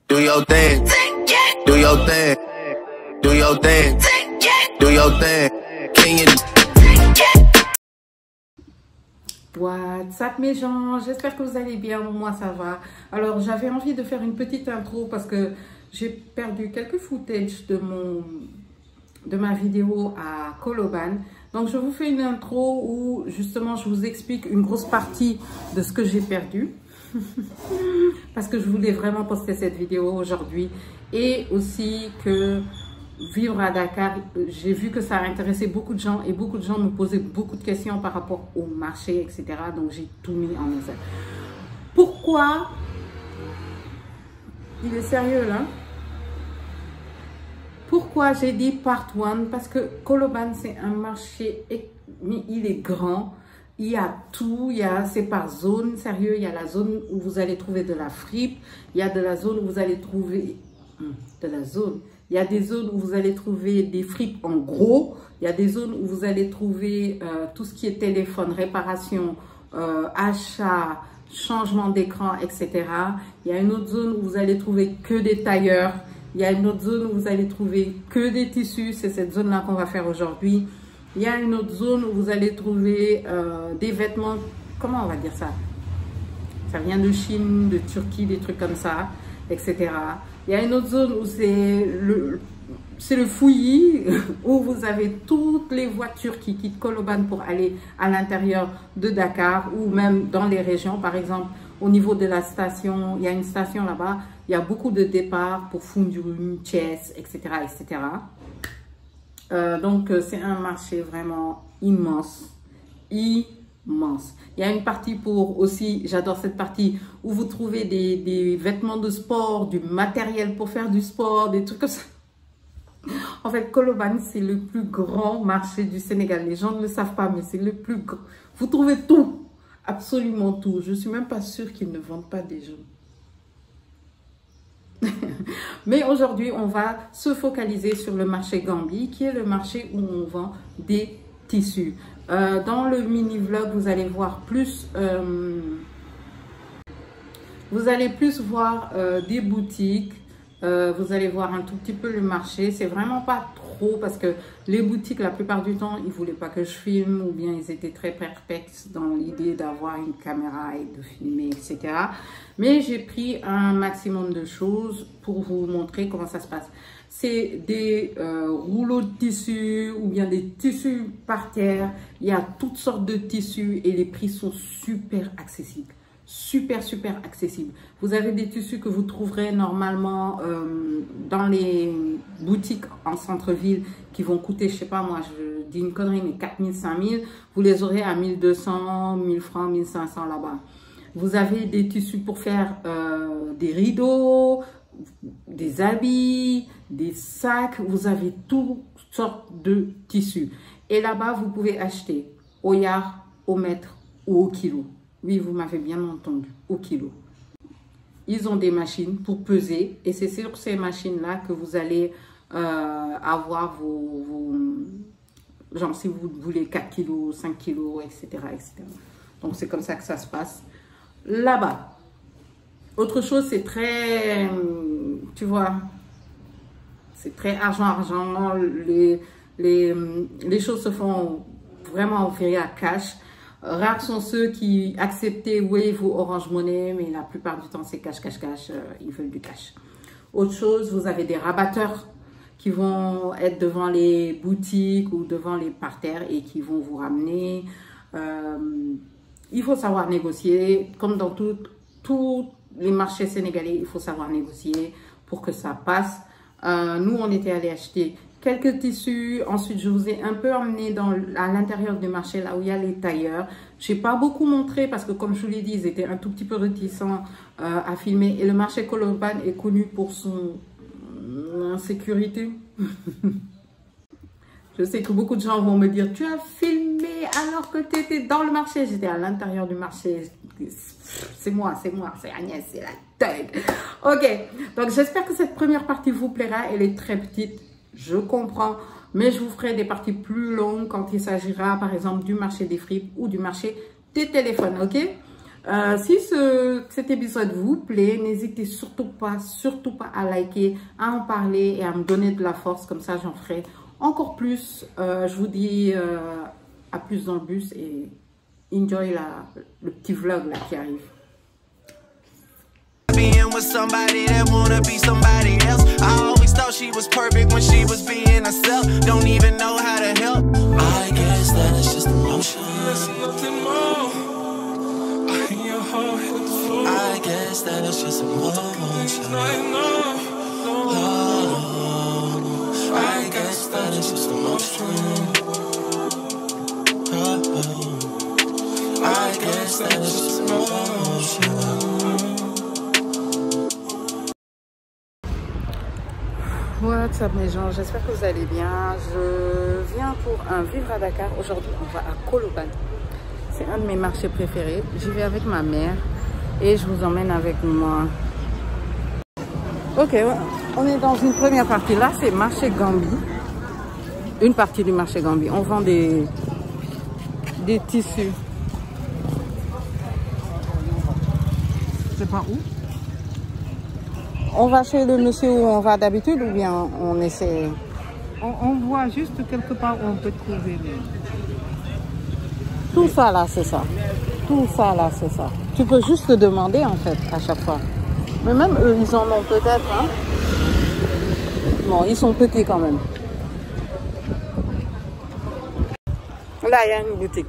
Do your thing, do your thing, do your thing, do your thing. King it. What's up mes gens, j'espère que vous allez bien, moi ça va. Alors j'avais envie de faire une petite intro parce que j'ai perdu quelques footage de ma vidéo à Koloban. Donc je vous fais une intro où justement je vous explique une grosse partie de ce que j'ai perdu. Parce que je voulais vraiment poster cette vidéo aujourd'hui. Et aussi que vivre à Dakar, j'ai vu que ça a intéressé beaucoup de gens. Et beaucoup de gens me posaient beaucoup de questions par rapport au marché, etc. Donc j'ai tout mis en exergue. Pourquoi? Il est sérieux là? Pourquoi j'ai dit part 1? Parce que Koloban c'est un marché, mais il est grand. Il y a tout, c'est par zone, sérieux, il y a la zone où vous allez trouver de la fripe, il y a de la zone où vous allez trouver il y a des zones où vous allez trouver des fripes en gros, il y a des zones où vous allez trouver tout ce qui est téléphone, réparation, achat, changement d'écran, etc. Il y a une autre zone où vous allez trouver que des tailleurs, il y a une autre zone où vous allez trouver que des tissus, c'est cette zone-là qu'on va faire aujourd'hui. Il y a une autre zone où vous allez trouver des vêtements, comment on va dire ça? Ça vient de Chine, de Turquie, des trucs comme ça, etc. Il y a une autre zone où c'est le fouillis, où vous avez toutes les voitures qui quittent Koloban pour aller à l'intérieur de Dakar ou même dans les régions. Par exemple, au niveau de la station, il y a une station là-bas, il y a beaucoup de départs pour Foundiougne, Thiès, etc., etc. Donc c'est un marché vraiment immense, immense. Il y a une partie pour aussi, j'adore cette partie, où vous trouvez des vêtements de sport, du matériel pour faire du sport, des trucs comme ça. En fait, Koloban, c'est le plus grand marché du Sénégal. Les gens ne le savent pas, mais c'est le plus grand. Vous trouvez tout, absolument tout. Je ne suis même pas sûre qu'ils ne vendent pas des jeux. Mais aujourd'hui, on va se focaliser sur le marché Gambie, qui est le marché où on vend des tissus. Dans le mini-vlog, vous allez voir plus... vous allez plus voir des boutiques. Vous allez voir un tout petit peu le marché. C'est vraiment pas trop parce que les boutiques, la plupart du temps, ils voulaient pas que je filme ou bien ils étaient très perplexes dans l'idée d'avoir une caméra et de filmer, etc. Mais j'ai pris un maximum de choses pour vous montrer comment ça se passe. C'est des rouleaux de tissus ou bien des tissus par terre. Il y a toutes sortes de tissus et les prix sont super accessibles. Super accessible. Vous avez des tissus que vous trouverez normalement dans les boutiques en centre-ville qui vont coûter, je sais pas moi, je dis une connerie, mais 4 000, 5 000. Vous les aurez à 1200, 1000 francs, 1500 là-bas. Vous avez des tissus pour faire des rideaux, des habits, des sacs. Vous avez toutes sortes de tissus. Et là-bas, vous pouvez acheter au yard, au mètre ou au kilo. Oui, vous m'avez bien entendu, au kilo. Ils ont des machines pour peser et c'est sur ces machines-là que vous allez avoir genre si vous voulez 4 kilos, 5 kilos, etc., etc. Donc, c'est comme ça que ça se passe là-bas. Autre chose, c'est très, tu vois, c'est très argent. Les choses se font vraiment via cash. Rares sont ceux qui acceptaient Wave ou Orange Money, mais la plupart du temps, c'est cash. Ils veulent du cash. Autre chose, vous avez des rabatteurs qui vont être devant les boutiques ou devant les parterres et qui vont vous ramener. Il faut savoir négocier. Comme dans tous les marchés sénégalais, il faut savoir négocier pour que ça passe. Nous, on était allés acheter quelques tissus. Ensuite, je vous ai un peu emmené à l'intérieur du marché, là où il y a les tailleurs. Je n'ai pas beaucoup montré parce que, comme je vous l'ai dit, ils étaient un tout petit peu réticents à filmer. Et le marché Koloban est connu pour son insécurité. Je sais que beaucoup de gens vont me dire, tu as filmé alors que tu étais dans le marché. J'étais à l'intérieur du marché. C'est moi, c'est Agnès, c'est la tête. Ok, donc j'espère que cette première partie vous plaira. Elle est très petite. Je comprends, mais je vous ferai des parties plus longues quand il s'agira, par exemple, du marché des fripes ou du marché des téléphones, ok? Si cet épisode vous plaît, n'hésitez surtout pas à liker, à en parler et à me donner de la force. Comme ça, j'en ferai encore plus. Je vous dis à plus dans le bus et enjoy le petit vlog là qui arrive. Being with somebody that wanna be somebody else. I always thought she was perfect when she was being herself. Don't even know how to help. I guess that it's just emotion. I guess that it's just emotion. I guess that it's just emotion. I guess that it's just emotion. What's up mes gens, j'espère que vous allez bien. Je viens pour un vivre à Dakar. Aujourd'hui on va à Colobane. C'est un de mes marchés préférés. J'y vais avec ma mère et je vous emmène avec moi. Ok, on est dans une première partie. Là c'est marché Gambie. Une partie du marché Gambie. On vend des tissus. C'est pas où? On va chez le monsieur où on va d'habitude ou bien on essaie? On voit juste quelque part où on peut trouver. Tout ça là, c'est ça. Tout ça là, c'est ça. Tu peux juste te demander en fait à chaque fois. Mais même eux, ils en ont peut-être. Hein? Bon, ils sont petits quand même. Là, il y a une boutique.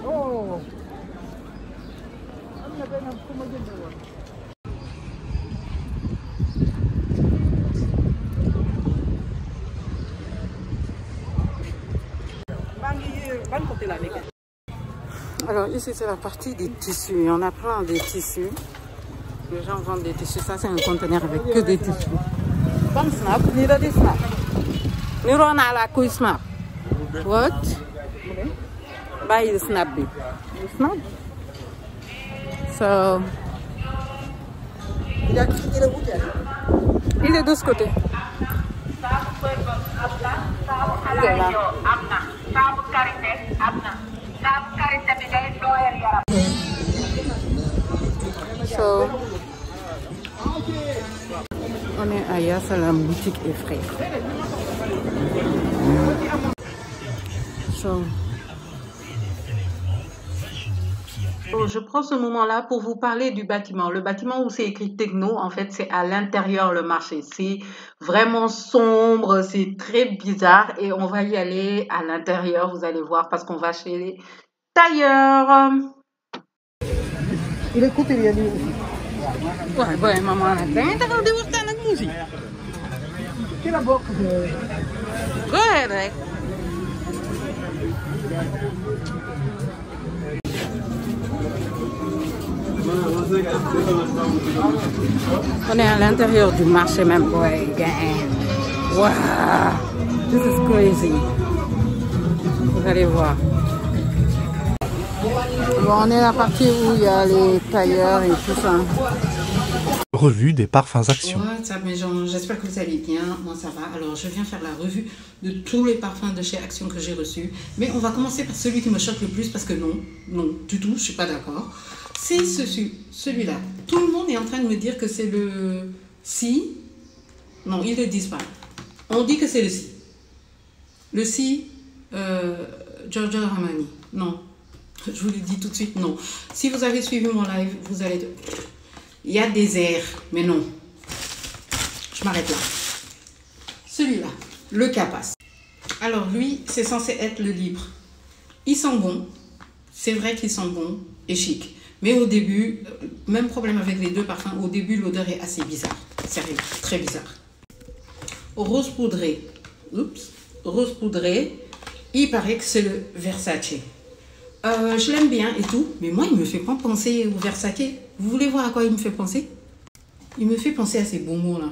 Oh. Alors ici c'est la partie des tissus. Il y en a plein des tissus. Les gens vendent des tissus. Ça c'est un conteneur avec que des tissus. Comme snap, il y a des snaps. Nous on a la couille snap. What? Bah il snap. Il snap. So, il est de ce côté. Il est là. So, on est à Yassalam boutique et frères. So, je prends ce moment-là pour vous parler du bâtiment. Le bâtiment où c'est écrit Techno, en fait, c'est à l'intérieur le marché. C'est vraiment sombre, c'est très bizarre et on va y aller à l'intérieur, vous allez voir, parce qu'on va chez les tailleurs. Il écoute, il y a lui. Ouais, maman, t'as taxaw di waxtaan ak musique. Ci la bokk. Go ahead, rek. On est à l'intérieur du marché même. Ouais, gang. Wow, this is crazy. Vous allez voir. Bon, on est à la partie où il y a les tailleurs et tout ça. Revue des parfums Action. What's up mes gens, j'espère que vous allez bien. Moi ça va. Alors je viens faire la revue de tous les parfums de chez Action que j'ai reçus. Mais on va commencer par celui qui me choque le plus parce que non, du tout, je suis pas d'accord. C'est celui-là. Tout le monde est en train de me dire que c'est le Si. Non, ils ne le disent pas. On dit que c'est le Si. Le Si, Giorgio Armani. Non, je vous le dis tout de suite, non. Si vous avez suivi mon live, vous allez... Il y a des airs, mais non. Je m'arrête là. Celui-là, le Capas. Alors lui, c'est censé être le libre. Il sent bon. C'est vrai qu'il sent bon et chic. Mais au début, même problème avec les deux parfums, au début l'odeur est assez bizarre. Sérieux, très bizarre. Rose poudré. Oups. Rose poudré. Il paraît que c'est le Versace. Je l'aime bien et tout, mais moi il me fait pas penser au Versace. Vous voulez voir à quoi il me fait penser? Il me fait penser à ces bons mots là.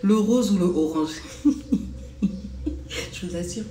Le rose ou le orange. Je vous assure,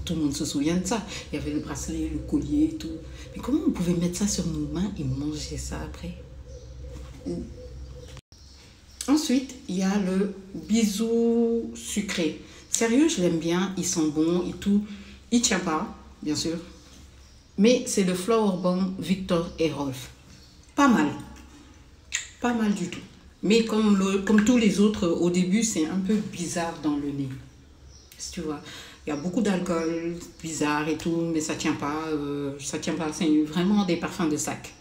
tout le monde se souvient de ça. Il y avait le bracelet, le collier et tout. Mais comment on pouvait mettre ça sur nos mains et manger ça après? Ensuite, il y a le bisou sucré. Sérieux, je l'aime bien, il sent bon et tout. Il tient pas, bien sûr. Mais c'est le Flower Bomb Victor et Rolf. Pas mal. Pas mal du tout. Mais comme tous les autres, au début, c'est un peu bizarre dans le nez. Si tu vois. Il y a beaucoup d'alcool, bizarre et tout, mais ça tient pas. Ça tient pas. C'est vraiment des parfums de sac.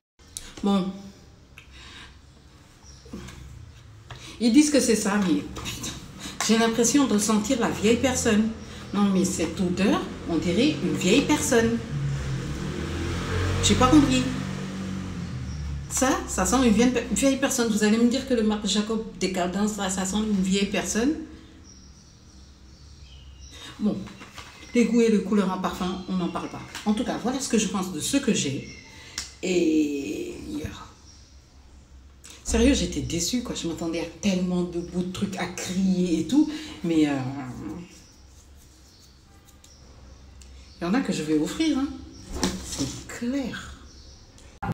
Bon. Ils disent que c'est ça, mais putain, j'ai l'impression de sentir la vieille personne. Non, mais cette odeur, on dirait une vieille personne. J'ai pas compris. Ça sent une vieille personne. Vous allez me dire que le Marc Jacob Décadence, ça sent une vieille personne. Bon, les goûts et les couleurs en parfum, on n'en parle pas. En tout cas, voilà ce que je pense de ce que j'ai. Et... Sérieux, j'étais déçue, quoi. Je m'attendais à tellement de beaux trucs à crier et tout. Mais... il y en a que je vais offrir, hein. C'est clair.